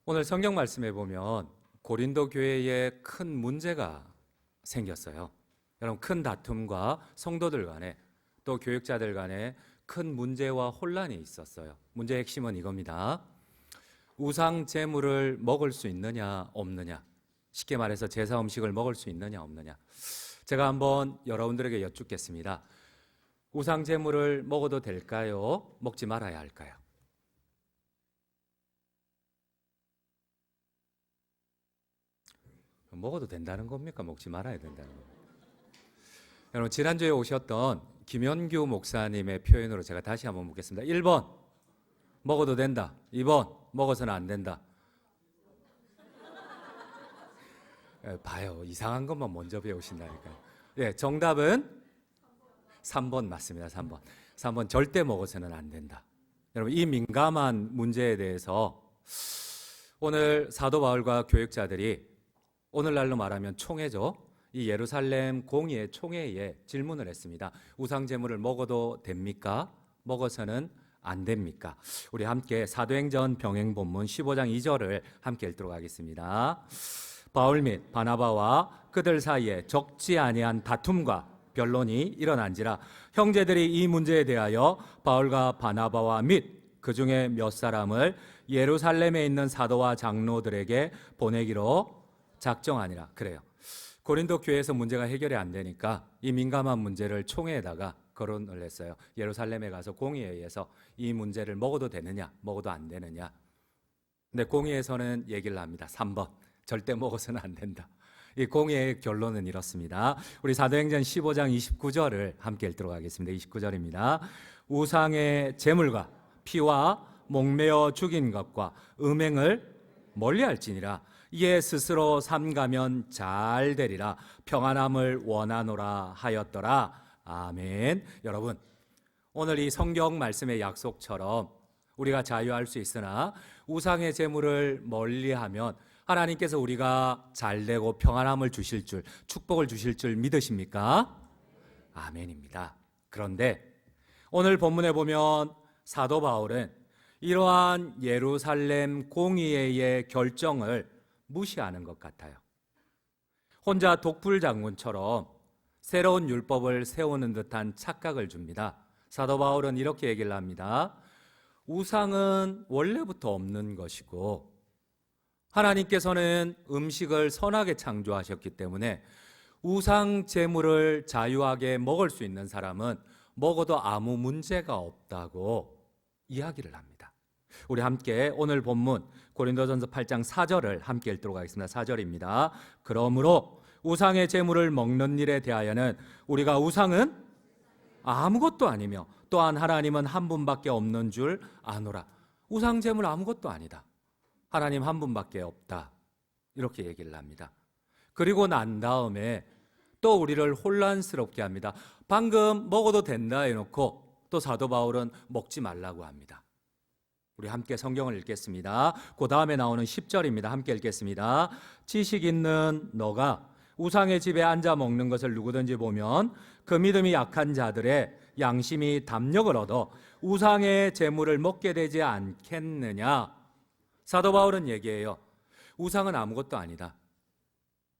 오늘 성경 말씀에 보면 고린도 교회에 큰 문제가 생겼어요. 여러분, 큰 다툼과 성도들 간에 또 교육자들 간에 큰 문제와 혼란이 있었어요. 문제의 핵심은 이겁니다. 우상 제물을 먹을 수 있느냐 없느냐, 쉽게 말해서 제사 음식을 먹을 수 있느냐 없느냐. 제가 한번 여러분들에게 여쭙겠습니다. 우상 제물을 먹어도 될까요? 먹지 말아야 할까요? 먹어도 된다는 겁니까? 먹지 말아야 된다는 겁니까? 여러분, 지난주에 오셨던 김현규 목사님의 표현으로 제가 다시 한번 묻겠습니다. 1번 먹어도 된다, 2번 먹어서는 안 된다. 봐요, 이상한 것만 먼저 배우신다니까요. 정답은 3번 맞습니다. 3번 절대 먹어서는 안 된다. 여러분, 이 민감한 문제에 대해서 오늘 사도 바울과 교육자들이, 오늘날로 말하면 총회죠, 이 예루살렘 공의회 총회에 질문을 했습니다. 우상 제물을 먹어도 됩니까? 먹어서는 안 됩니까? 우리 함께 사도행전 병행 본문 15장 2절을 함께 읽도록 하겠습니다. 바울 및 바나바와 그들 사이에 적지 아니한 다툼과 변론이 일어난지라 형제들이 이 문제에 대하여 바울과 바나바와 및 그 중에 몇 사람을 예루살렘에 있는 사도와 장로들에게 보내기로 작정하니라. 그래요. 고린도 교회에서 문제가 해결이 안 되니까 이 민감한 문제를 총회에다가 거론을 했어요. 예루살렘에 가서 공의회에서 이 문제를 먹어도 되느냐 먹어도 안 되느냐. 근데 공의회에서는 얘기를 합니다. 3번 절대 먹어서는 안 된다. 이 공의회의 결론은 이렇습니다. 우리 사도행전 15장 29절을 함께 읽도록 하겠습니다. 29절입니다. 우상의 제물과 피와 목매어 죽인 것과 음행을 멀리할지니라. 이에 스스로 삼가면 잘 되리라. 평안함을 원하노라 하였더라. 아멘. 여러분, 오늘 이 성경 말씀의 약속처럼 우리가 자유할 수 있으나 우상의 제물을 멀리하면 하나님께서 우리가 잘되고 평안함을 주실 줄, 축복을 주실 줄 믿으십니까? 아멘입니다. 그런데 오늘 본문에 보면 사도 바울은 이러한 예루살렘 공의회의 결정을 무시하는 것 같아요. 혼자 독불장군처럼 새로운 율법을 세우는 듯한 착각을 줍니다. 사도 바울은 이렇게 얘기를 합니다. 우상은 원래부터 없는 것이고 하나님께서는 음식을 선하게 창조하셨기 때문에 우상 제물을 자유하게 먹을 수 있는 사람은 먹어도 아무 문제가 없다고 이야기를 합니다. 우리 함께 오늘 본문 고린도전서 8장 4절을 함께 읽도록 하겠습니다. 4절입니다. 그러므로 우상의 제물을 먹는 일에 대하여는 우리가 우상은 아무것도 아니며 또한 하나님은 한 분밖에 없는 줄 아노라. 우상 제물 아무것도 아니다. 하나님 한 분밖에 없다. 이렇게 얘기를 합니다. 그리고 난 다음에 또 우리를 혼란스럽게 합니다. 방금 먹어도 된다 해놓고 또 사도 바울은 먹지 말라고 합니다. 우리 함께 성경을 읽겠습니다. 그 다음에 나오는 10절입니다. 함께 읽겠습니다. 지식 있는 너가 우상의 집에 앉아 먹는 것을 누구든지 보면 그 믿음이 약한 자들의 양심이 담력을 얻어 우상의 제물을 먹게 되지 않겠느냐. 사도 바울은 얘기해요. 우상은 아무것도 아니다.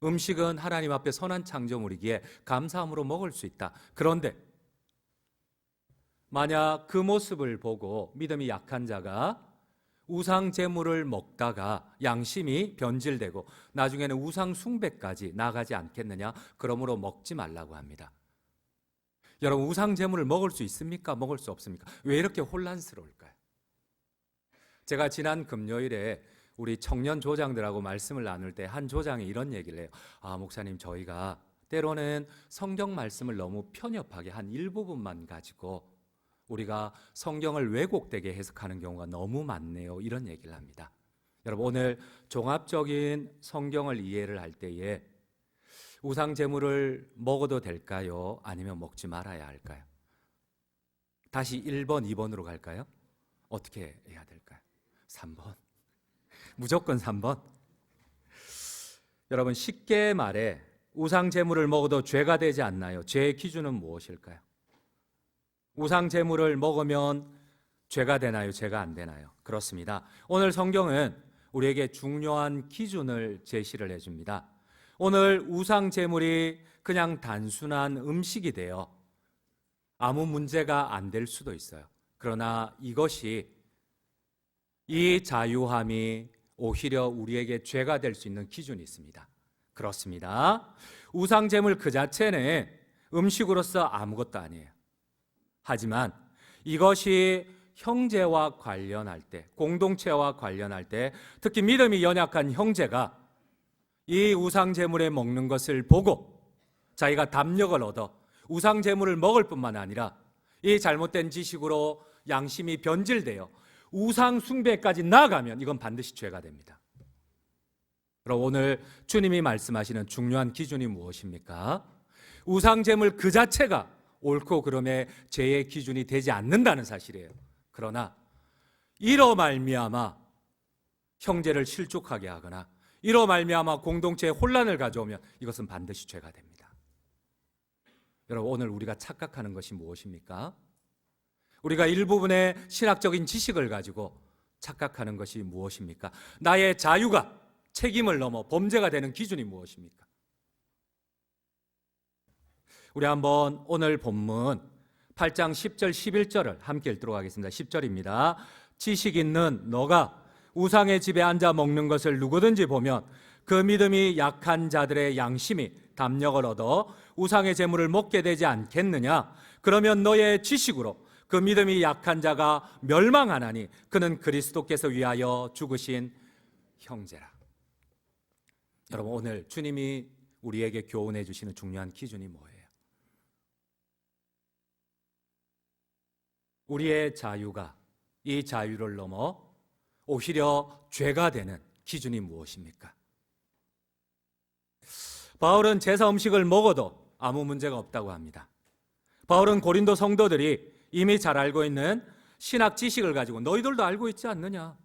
음식은 하나님 앞에 선한 창조물이기에 감사함으로 먹을 수 있다. 그런데 만약 그 모습을 보고 믿음이 약한 자가 우상 제물을 먹다가 양심이 변질되고 나중에는 우상 숭배까지 나가지 않겠느냐. 그러므로 먹지 말라고 합니다. 여러분, 우상 제물을 먹을 수 있습니까? 먹을 수 없습니까? 왜 이렇게 혼란스러울까요? 제가 지난 금요일에 우리 청년 조장들하고 말씀을 나눌 때 한 조장이 이런 얘기를 해요. 목사님, 저희가 때로는 성경 말씀을 너무 편협하게 한 일부분만 가지고 우리가 성경을 왜곡되게 해석하는 경우가 너무 많네요. 이런 얘기를 합니다. 여러분, 오늘 종합적인 성경을 이해를 할 때에 우상 제물을 먹어도 될까요? 아니면 먹지 말아야 할까요? 다시 1번, 2번으로 갈까요? 어떻게 해야 될까요? 3번. 무조건 3번. 여러분, 쉽게 말해 우상 제물을 먹어도 죄가 되지 않나요? 죄의 기준은 무엇일까요? 우상 제물을 먹으면 죄가 되나요? 죄가 안 되나요? 그렇습니다. 오늘 성경은 우리에게 중요한 기준을 제시를 해줍니다. 오늘 우상 제물이 그냥 단순한 음식이 되어 아무 문제가 안 될 수도 있어요. 그러나 이것이 이 자유함이 오히려 우리에게 죄가 될 수 있는 기준이 있습니다. 그렇습니다. 우상 제물 그 자체는 음식으로서 아무것도 아니에요. 하지만 이것이 형제와 관련할 때, 공동체와 관련할 때, 특히 믿음이 연약한 형제가 이 우상 제물에 먹는 것을 보고 자기가 담력을 얻어 우상 제물을 먹을 뿐만 아니라 이 잘못된 지식으로 양심이 변질되어 우상 숭배까지 나아가면 이건 반드시 죄가 됩니다. 그럼 오늘 주님이 말씀하시는 중요한 기준이 무엇입니까? 우상 제물 그 자체가 옳고 그름의 죄의 기준이 되지 않는다는 사실이에요. 그러나 이로 말미암아 형제를 실족하게 하거나 이로 말미암아 공동체에 혼란을 가져오면 이것은 반드시 죄가 됩니다. 여러분, 오늘 우리가 착각하는 것이 무엇입니까? 우리가 일부분의 신학적인 지식을 가지고 착각하는 것이 무엇입니까? 나의 자유가 책임을 넘어 범죄가 되는 기준이 무엇입니까? 우리 한번 오늘 본문 8장 10절 11절을 함께 읽도록 하겠습니다. 10절입니다. 지식 있는 너가 우상의 집에 앉아 먹는 것을 누구든지 보면 그 믿음이 약한 자들의 양심이 담력을 얻어 우상의 제물을 먹게 되지 않겠느냐? 그러면 너의 지식으로 그 믿음이 약한 자가 멸망하나니 그는 그리스도께서 위하여 죽으신 형제라. 여러분, 오늘 주님이 우리에게 교훈해 주시는 중요한 기준이 뭐예요? 우리의 자유가 이 자유를 넘어 오히려 죄가 되는 기준이 무엇입니까? 바울은 제사 음식을 먹어도 아무 문제가 없다고 합니다. 바울은 고린도 성도들이 이미 잘 알고 있는 신학 지식을 가지고 너희들도 알고 있지 않느냐?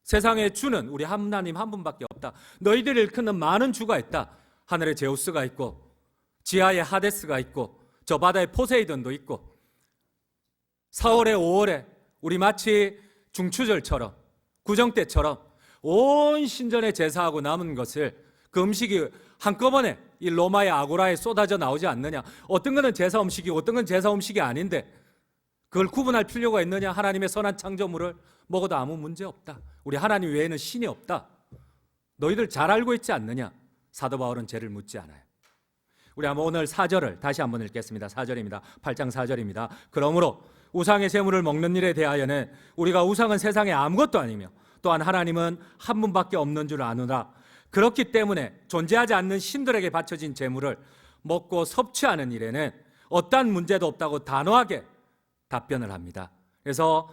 세상의 주는 우리 하나님 한 분밖에 없다. 너희들을 일컫는 많은 주가 있다. 하늘에 제우스가 있고 지하에 하데스가 있고 저 바다에 포세이돈도 있고 4월에 5월에 우리 마치 중추절처럼 구정 때처럼 온 신전에 제사하고 남은 것을 그 음식이 한꺼번에 이 로마의 아고라에 쏟아져 나오지 않느냐? 어떤 것은 제사 음식이고 어떤 건 제사 음식이 아닌데 그걸 구분할 필요가 있느냐? 하나님의 선한 창조물을 먹어도 아무 문제 없다. 우리 하나님 외에는 신이 없다. 너희들 잘 알고 있지 않느냐? 사도 바울은 죄를 묻지 않아요. 우리 한번 오늘 4절을 다시 한번 읽겠습니다. 4절입니다. 8장 4절입니다. 그러므로 우상의 제물을 먹는 일에 대하여는 우리가 우상은 세상에 아무것도 아니며 또한 하나님은 한 분밖에 없는 줄 아노라. 그렇기 때문에 존재하지 않는 신들에게 바쳐진 제물을 먹고 섭취하는 일에는 어떠한 문제도 없다고 단호하게 답변을 합니다. 그래서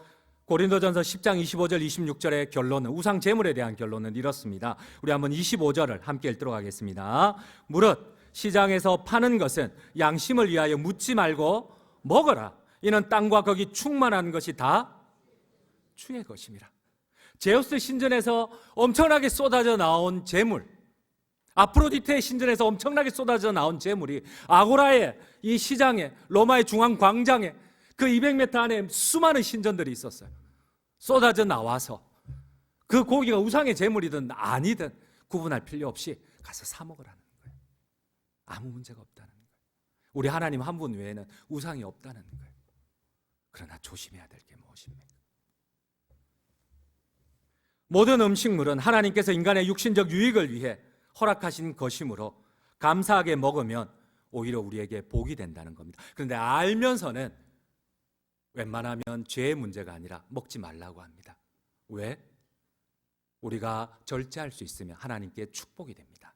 고린도전서 10장 25절 26절의 결론은, 우상 제물에 대한 결론은 이렇습니다. 우리 한번 25절을 함께 읽도록 하겠습니다. 무릇 시장에서 파는 것은 양심을 위하여 묻지 말고 먹어라. 이는 땅과 거기 충만한 것이 다 주의 것임이라. 제우스 신전에서 엄청나게 쏟아져 나온 재물, 아프로디테의 신전에서 엄청나게 쏟아져 나온 재물이 아고라의 이 시장에, 로마의 중앙 광장에 그 200m 안에 수많은 신전들이 있었어요. 쏟아져 나와서 그 고기가 우상의 재물이든 아니든 구분할 필요 없이 가서 사 먹으라는 거예요. 아무 문제가 없다는 거예요. 우리 하나님 한 분 외에는 우상이 없다는 거예요. 그러나 조심해야 될 게 무엇입니까? 모든 음식물은 하나님께서 인간의 육신적 유익을 위해 허락하신 것이므로 감사하게 먹으면 오히려 우리에게 복이 된다는 겁니다. 그런데 알면서는 웬만하면 죄의 문제가 아니라 먹지 말라고 합니다. 왜? 우리가 절제할 수 있으면 하나님께 축복이 됩니다.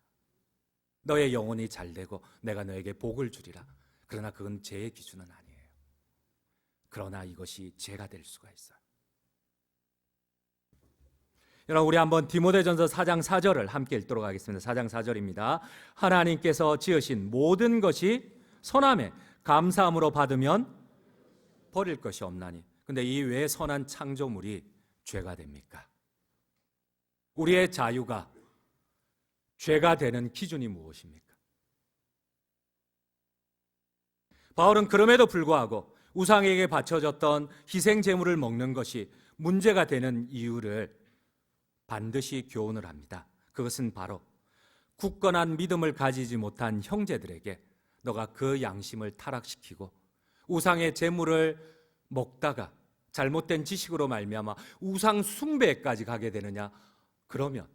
너의 영혼이 잘 되고 내가 너에게 복을 주리라. 그러나 그건 죄의 기준은 아니에요. 그러나 이것이 죄가 될 수가 있어요. 여러분, 우리 한번 디모데전서 4장 4절을 함께 읽도록 하겠습니다. 4장 4절입니다. 하나님께서 지으신 모든 것이 선함에 감사함으로 받으면 버릴 것이 없나니. 근데 이 왜 선한 창조물이 죄가 됩니까? 우리의 자유가 죄가 되는 기준이 무엇입니까? 바울은 그럼에도 불구하고 우상에게 바쳐졌던 희생 제물을 먹는 것이 문제가 되는 이유를 반드시 교훈을 합니다. 그것은 바로 굳건한 믿음을 가지지 못한 형제들에게 너가 그 양심을 타락시키고 우상의 제물을 먹다가 잘못된 지식으로 말미암아 우상 숭배까지 가게 되느냐? 그러면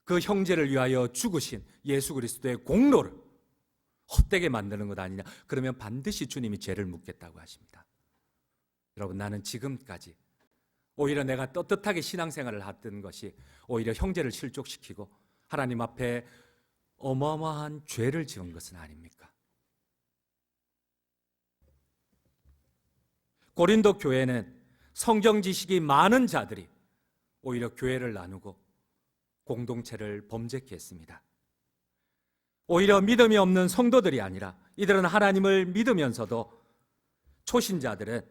그 형제를 위하여 죽으신 예수 그리스도의 공로를 헛되게 만드는 것 아니냐? 그러면 반드시 주님이 죄를 묻겠다고 하십니다. 여러분, 나는 지금까지 오히려 내가 떳떳하게 신앙생활을 했던 것이 오히려 형제를 실족시키고 하나님 앞에 어마어마한 죄를 지은 것은 아닙니까? 고린도 교회는 성경 지식이 많은 자들이 오히려 교회를 나누고 공동체를 범죄케 했습니다. 오히려 믿음이 없는 성도들이 아니라 이들은 하나님을 믿으면서도 초신자들은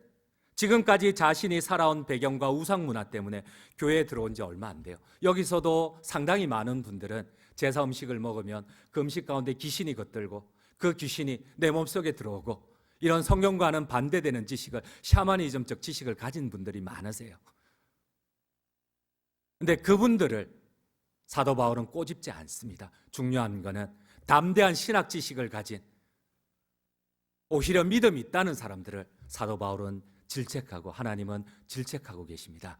지금까지 자신이 살아온 배경과 우상 문화 때문에 교회에 들어온 지 얼마 안 돼요. 여기서도 상당히 많은 분들은 제사 음식을 먹으면 그 음식 가운데 귀신이 겉들고 그 귀신이 내 몸속에 들어오고 이런 성경과는 반대되는 지식을, 샤머니즘적 지식을 가진 분들이 많으세요. 근데 그분들을 사도 바울은 꼬집지 않습니다. 중요한 거는 담대한 신학 지식을 가진 오히려 믿음이 있다는 사람들을 사도 바울은 질책하고 하나님은 질책하고 계십니다.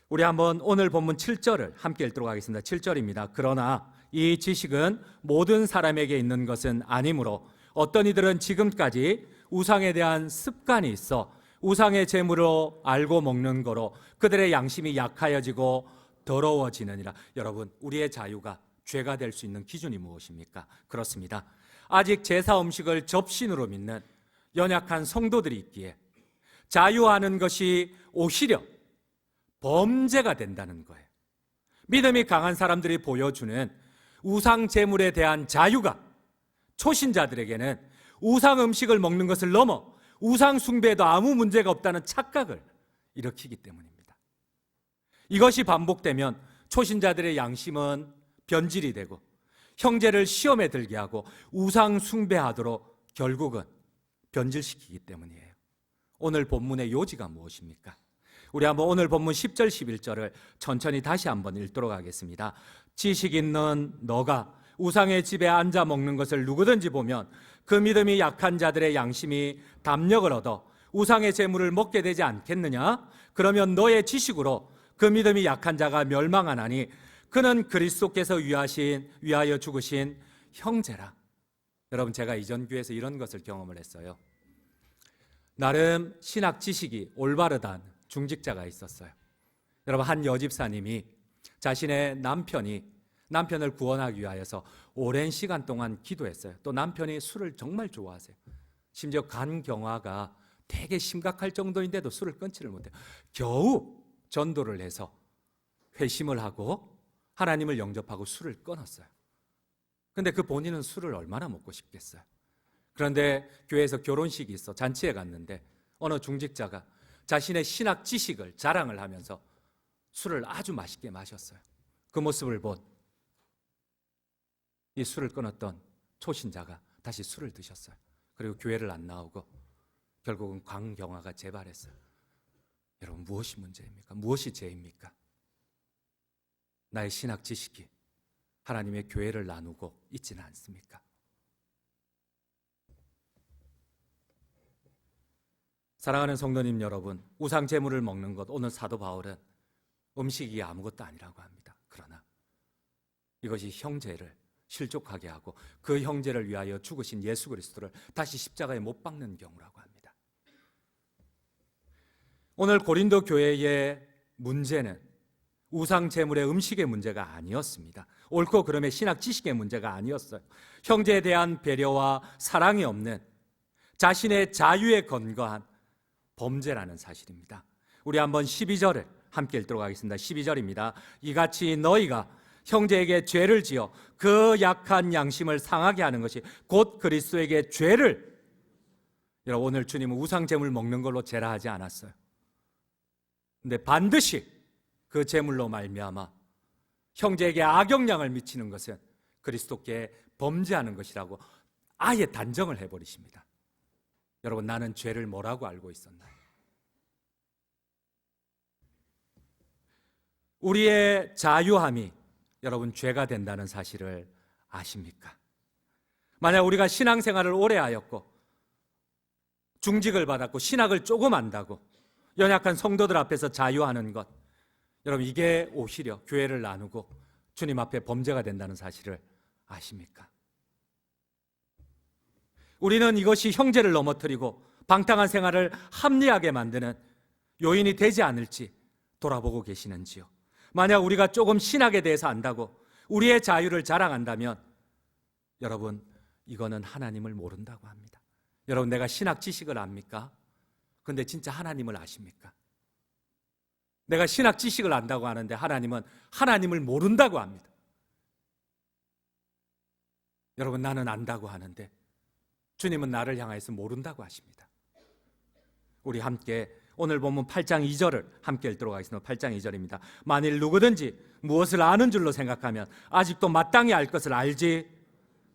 우리 한번 오늘 본문 7절을 함께 읽도록 하겠습니다. 7절입니다. 그러나 이 지식은 모든 사람에게 있는 것은 아니므로 어떤 이들은 지금까지 우상에 대한 습관이 있어 우상의 제물로 알고 먹는 거로 그들의 양심이 약하여지고 더러워지느니라. 여러분, 우리의 자유가 죄가 될 수 있는 기준이 무엇입니까? 그렇습니다. 아직 제사 음식을 접신으로 믿는 연약한 성도들이 있기에 자유하는 것이 오히려 범죄가 된다는 거예요. 믿음이 강한 사람들이 보여주는 우상 제물에 대한 자유가 초신자들에게는 우상 음식을 먹는 것을 넘어 우상 숭배에도 아무 문제가 없다는 착각을 일으키기 때문입니다. 이것이 반복되면 초신자들의 양심은 변질이 되고 형제를 시험에 들게 하고 우상 숭배하도록 결국은 변질시키기 때문이에요. 오늘 본문의 요지가 무엇입니까? 우리 한번 오늘 본문 10절 11절을 천천히 다시 한번 읽도록 하겠습니다. 지식 있는 너가 우상의 집에 앉아 먹는 것을 누구든지 보면 그 믿음이 약한 자들의 양심이 담력을 얻어 우상의 제물을 먹게 되지 않겠느냐? 그러면 너의 지식으로 그 믿음이 약한 자가 멸망하나니 그는 그리스도께서 위하여 죽으신 형제라. 여러분, 제가 이전 교회에서 이런 것을 경험을 했어요. 나름 신학 지식이 올바르다는 중직자가 있었어요. 여러분, 한 여집사님이 자신의 남편을 구원하기 위하여서 오랜 시간 동안 기도했어요. 또 남편이 술을 정말 좋아하세요. 심지어 간경화가 되게 심각할 정도인데도 술을 끊지를 못해요. 겨우 전도를 해서 회심을 하고 하나님을 영접하고 술을 끊었어요. 근데 그 본인은 술을 얼마나 먹고 싶겠어요. 그런데 교회에서 결혼식이 있어 잔치에 갔는데 어느 중직자가 자신의 신학 지식을 자랑을 하면서 술을 아주 맛있게 마셨어요. 그 모습을 본 이 술을 끊었던 초신자가 다시 술을 드셨어요. 그리고 교회를 안 나오고 결국은 광경화가 재발했어요. 여러분, 무엇이 문제입니까? 무엇이 죄입니까? 나의 신학 지식이 하나님의 교회를 나누고 있지는 않습니까? 사랑하는 성도님 여러분, 우상 제물을 먹는 것, 오늘 사도 바울은 음식이 아무것도 아니라고 합니다. 그러나 이것이 형제를 실족하게 하고 그 형제를 위하여 죽으신 예수 그리스도를 다시 십자가에 못 박는 경우라고 합니다. 오늘 고린도 교회의 문제는 우상 제물의 음식의 문제가 아니었습니다. 옳고 그름의 신학 지식의 문제가 아니었어요. 형제에 대한 배려와 사랑이 없는 자신의 자유에 근거한 범죄라는 사실입니다. 우리 한번 12절을 함께 읽도록 하겠습니다. 12절입니다. 이같이 너희가 형제에게 죄를 지어 그 약한 양심을 상하게 하는 것이 곧 그리스도에게 죄를, 여러분, 오늘 주님은 우상 제물 먹는 걸로 죄라 하지 않았어요. 근데 반드시 그 제물로 말미암아 형제에게 악영향을 미치는 것은 그리스도께 범죄하는 것이라고 아예 단정을 해버리십니다. 여러분, 나는 죄를 뭐라고 알고 있었나요? 우리의 자유함이 여러분 죄가 된다는 사실을 아십니까? 만약 우리가 신앙생활을 오래 하였고 중직을 받았고 신학을 조금 안다고 연약한 성도들 앞에서 자유하는 것, 여러분 이게 오히려 교회를 나누고 주님 앞에 범죄가 된다는 사실을 아십니까? 우리는 이것이 형제를 넘어뜨리고 방탕한 생활을 합리하게 만드는 요인이 되지 않을지 돌아보고 계시는지요? 만약 우리가 조금 신학에 대해서 안다고 우리의 자유를 자랑한다면 여러분 이거는 하나님을 모른다고 합니다. 여러분 내가 신학 지식을 압니까? 근데 진짜 하나님을 아십니까? 내가 신학 지식을 안다고 하는데 하나님은 하나님을 모른다고 합니다. 여러분 나는 안다고 하는데 주님은 나를 향해서 모른다고 하십니다. 우리 함께 오늘 본문 8장 2절을 함께 읽도록 하겠습니다. 8장 2절입니다. 만일 누구든지 무엇을 아는 줄로 생각하면 아직도 마땅히 알 것을 알지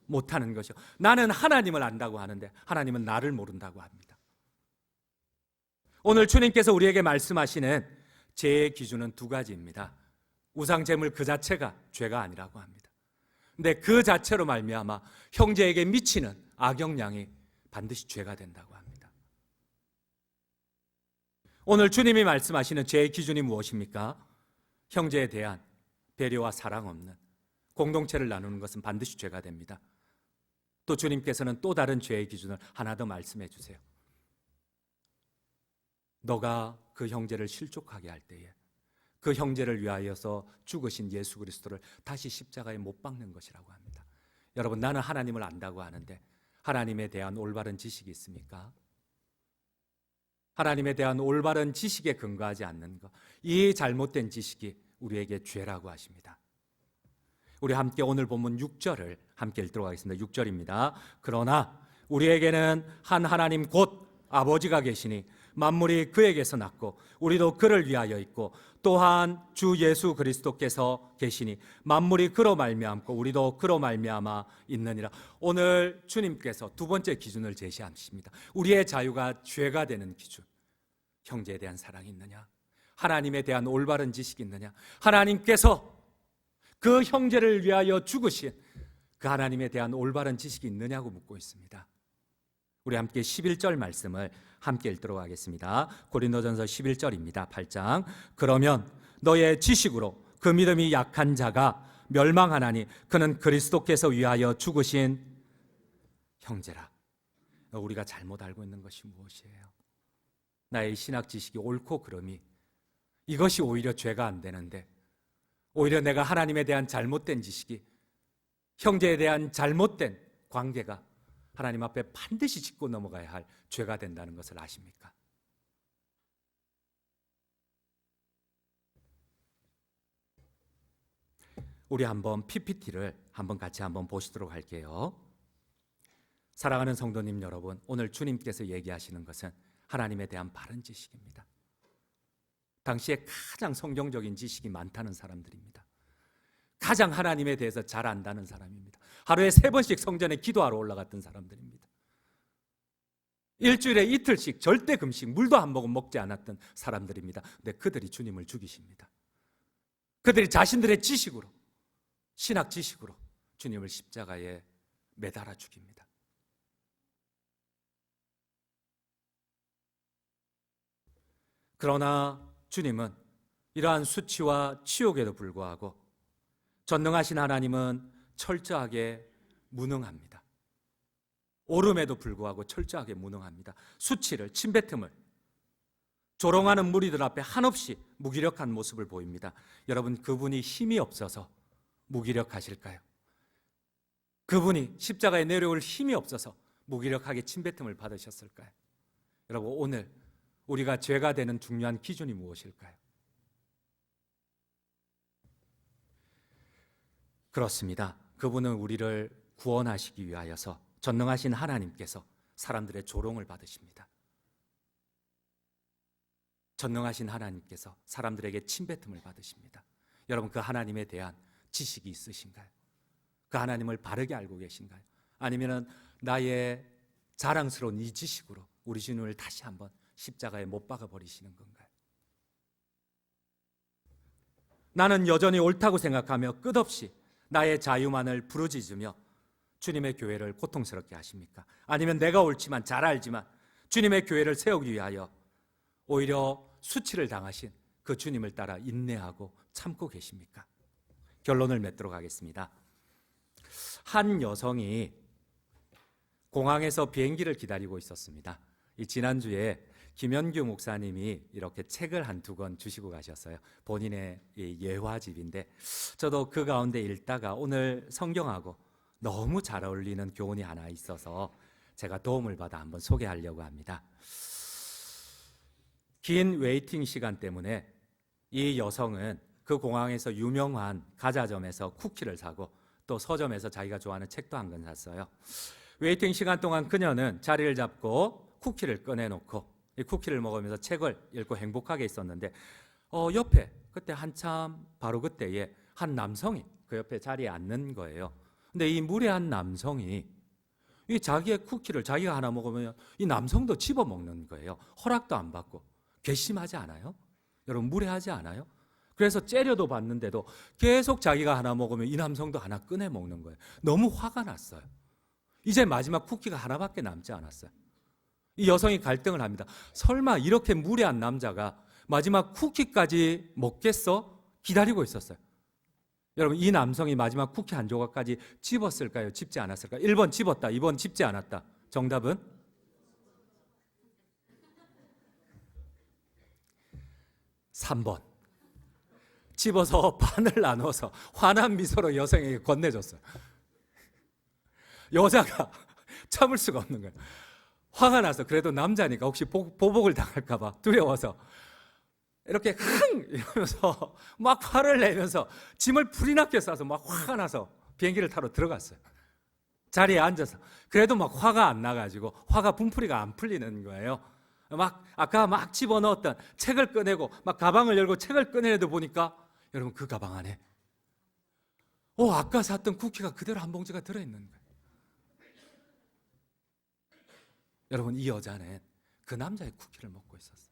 못하는 것이요. 나는 하나님을 안다고 하는데 하나님은 나를 모른다고 합니다. 오늘 주님께서 우리에게 말씀하시는 죄의 기준은 두 가지입니다. 우상제물 그 자체가 죄가 아니라고 합니다. 근데 그 자체로 말미암아 형제에게 미치는 악영향이 반드시 죄가 된다고 합니다. 오늘 주님이 말씀하시는 죄의 기준이 무엇입니까? 형제에 대한 배려와 사랑 없는 공동체를 나누는 것은 반드시 죄가 됩니다. 또 주님께서는 또 다른 죄의 기준을 하나 더 말씀해 주세요. 너가 그 형제를 실족하게 할 때에 그 형제를 위하여서 죽으신 예수 그리스도를 다시 십자가에 못 박는 것이라고 합니다. 여러분 나는 하나님을 안다고 하는데 하나님에 대한 올바른 지식이 있습니까? 하나님에 대한 올바른 지식에 근거하지 않는 것, 이 잘못된 지식이 우리에게 죄라고 하십니다. 우리 함께 오늘 본문 6절을 함께 읽도록 하겠습니다. 6절입니다. 그러나 우리에게는 한 하나님 곧 아버지가 계시니 만물이 그에게서 났고 우리도 그를 위하여 있고 또한 주 예수 그리스도께서 계시니 만물이 그로 말미암고 우리도 그로 말미암아 있느니라. 오늘 주님께서 두 번째 기준을 제시하십니다. 우리의 자유가 죄가 되는 기준. 형제에 대한 사랑이 있느냐? 하나님에 대한 올바른 지식이 있느냐? 하나님께서 그 형제를 위하여 죽으신 그 하나님에 대한 올바른 지식이 있느냐고 묻고 있습니다. 우리 함께 11절 말씀을 함께 읽도록 하겠습니다. 고린도전서 11절입니다. 8장. 그러면 너의 지식으로 그 믿음이 약한 자가 멸망하나니 그는 그리스도께서 위하여 죽으신 형제라. 우리가 잘못 알고 있는 것이 무엇이에요? 나의 신학 지식이 옳고 그름이 이것이 오히려 죄가 안 되는데 오히려 내가 하나님에 대한 잘못된 지식이 형제에 대한 잘못된 관계가 하나님 앞에 반드시 짚고 넘어가야 할 죄가 된다는 것을 아십니까? 우리 한번 PPT를 한번 같이 한번 보시도록 할게요. 사랑하는 성도님 여러분, 오늘 주님께서 얘기하시는 것은 하나님에 대한 바른 지식입니다. 당시에 가장 성경적인 지식이 많다는 사람들입니다. 가장 하나님에 대해서 잘 안다는 사람입니다. 하루에 3번씩 성전에 기도하러 올라갔던 사람들입니다. 일주일에 이틀씩 절대 금식, 물도 한 모금 먹지 않았던 사람들입니다. 근데 그들이 주님을 죽이십니다. 그들이 자신들의 지식으로, 신학 지식으로 주님을 십자가에 매달아 죽입니다. 그러나 주님은 이러한 수치와 치욕에도 불구하고 전능하신 하나님은 철저하게 무능합니다. 오름에도 불구하고 철저하게 무능합니다. 수치를, 침뱉음을 조롱하는 무리들 앞에 한없이 무기력한 모습을 보입니다. 여러분, 그분이 힘이 없어서 무기력하실까요? 그분이 십자가에 내려올 힘이 없어서 무기력하게 침뱉음을 받으셨을까요? 여러분, 오늘 우리가 죄가 되는 중요한 기준이 무엇일까요? 그렇습니다. 그분은 우리를 구원하시기 위하여서 전능하신 하나님께서 사람들의 조롱을 받으십니다. 전능하신 하나님께서 사람들에게 침뱉음을 받으십니다. 여러분, 그 하나님에 대한 지식이 있으신가요? 그 하나님을 바르게 알고 계신가요? 아니면 나의 자랑스러운 이 지식으로 우리 주님을 다시 한번 십자가에 못 박아 버리시는 건가요? 나는 여전히 옳다고 생각하며 끝없이 나의 자유만을 부르짖으며 주님의 교회를 고통스럽게 하십니까? 아니면 내가 옳지만 잘 알지만 주님의 교회를 세우기 위하여 오히려 수치를 당하신 그 주님을 따라 인내하고 참고 계십니까? 결론을 맺도록 하겠습니다. 한 여성이 공항에서 비행기를 기다리고 있었습니다. 지난주에 김현규 목사님이 이렇게 책을 한두 권 주시고 가셨어요. 본인의 예화집인데 저도 그 가운데 읽다가 오늘 성경하고 너무 잘 어울리는 교훈이 하나 있어서 제가 도움을 받아 한번 소개하려고 합니다. 긴 웨이팅 시간 때문에 이 여성은 그 공항에서 유명한 가자점에서 쿠키를 사고 또 서점에서 자기가 좋아하는 책도 한 권 샀어요. 웨이팅 시간 동안 그녀는 자리를 잡고 쿠키를 꺼내놓고 이 쿠키를 먹으면서 책을 읽고 행복하게 있었는데 옆에 그때 한참 바로 그때에 한 남성이 그 옆에 자리에 앉는 거예요. 근데 이 무례한 남성이 이 자기의 쿠키를 자기가 하나 먹으면 이 남성도 집어 먹는 거예요. 허락도 안 받고. 괘씸하지 않아요? 여러분 무례하지 않아요? 그래서 째려도 봤는데도 계속 자기가 하나 먹으면 이 남성도 하나 꺼내 먹는 거예요. 너무 화가 났어요. 이제 마지막 쿠키가 하나밖에 남지 않았어요. 이 여성이 갈등을 합니다. 설마 이렇게 무례한 남자가 마지막 쿠키까지 먹겠어? 기다리고 있었어요. 여러분 이 남성이 마지막 쿠키 한 조각까지 집었을까요? 집지 않았을까요? 1번 집었다, 2번 집지 않았다. 정답은? 3번. 집어서 반을 나눠서 환한 미소로 여성에게 건네줬어요. 여자가 참을 수가 없는 거예요. 화가 나서 그래도 남자니까 혹시 보복을 당할까 봐 두려워서 이렇게 흥! 이러면서 막 화를 내면서 짐을 불이 나게 싸서 막 화가 나서 비행기를 타러 들어갔어요. 자리에 앉아서. 그래도 막 화가 안 나가지고 화가 분풀이가 안 풀리는 거예요. 막 아까 막 집어넣었던 책을 꺼내고 막 가방을 열고 책을 꺼내도 보니까 여러분 그 가방 안에 아까 샀던 쿠키가 그대로 한 봉지가 들어있는 거예요. 여러분 이 여자는 그 남자의 쿠키를 먹고 있었어요.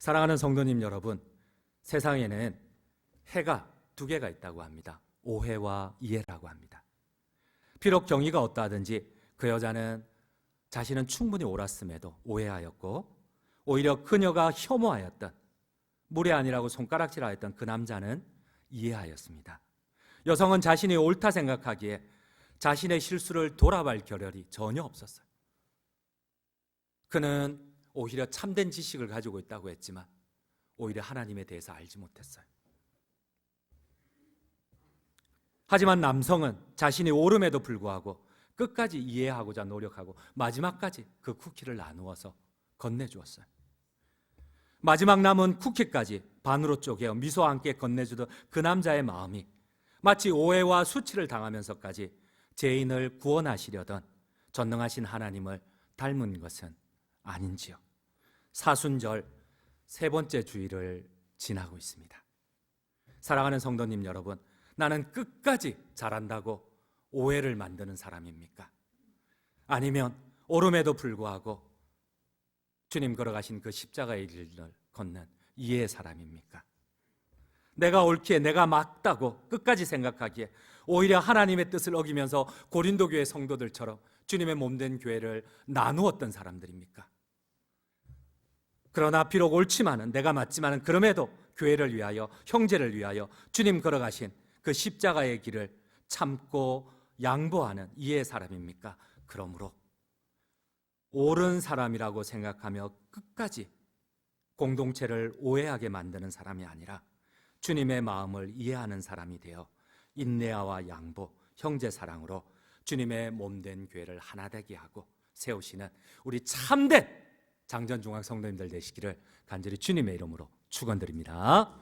사랑하는 성도님 여러분, 세상에는 해가 두 개가 있다고 합니다. 오해와 이해라고 합니다. 비록 경위가 어떠하든지 그 여자는 자신은 충분히 옳았음에도 오해하였고 오히려 그녀가 혐오하였던 무례한이라고 손가락질하였던 그 남자는 이해하였습니다. 여성은 자신이 옳다 생각하기에 자신의 실수를 돌아볼 겨를이 전혀 없었어요. 그는 오히려 참된 지식을 가지고 있다고 했지만 오히려 하나님에 대해서 알지 못했어요. 하지만 남성은 자신이 옳음에도 불구하고 끝까지 이해하고자 노력하고 마지막까지 그 쿠키를 나누어서 건네주었어요. 마지막 남은 쿠키까지 반으로 쪼개어 미소와 함께 건네주던 그 남자의 마음이 마치 오해와 수치를 당하면서까지 죄인을 구원하시려던 전능하신 하나님을 닮은 것은 아닌지요. 사순절 세 번째 주일을 지나고 있습니다. 사랑하는 성도님 여러분, 나는 끝까지 잘한다고 오해를 만드는 사람입니까? 아니면 옳음에도 불구하고 주님 걸어가신 그 십자가의 길을 걷는 이해의 사람입니까? 내가 옳기에 내가 맞다고 끝까지 생각하기에 오히려 하나님의 뜻을 어기면서 고린도 교회 성도들처럼 주님의 몸된 교회를 나누었던 사람들입니까? 그러나 비록 옳지만은 내가 맞지만은 그럼에도 교회를 위하여 형제를 위하여 주님 걸어가신 그 십자가의 길을 참고 양보하는 이해의 사람입니까? 그러므로 옳은 사람이라고 생각하며 끝까지 공동체를 오해하게 만드는 사람이 아니라 주님의 마음을 이해하는 사람이 되어 인내와 양보, 형제 사랑으로 주님의 몸된 교회를 하나 되게 하고 세우시는 우리 참된 장전중앙 성도님들 되시기를 간절히 주님의 이름으로 축원드립니다.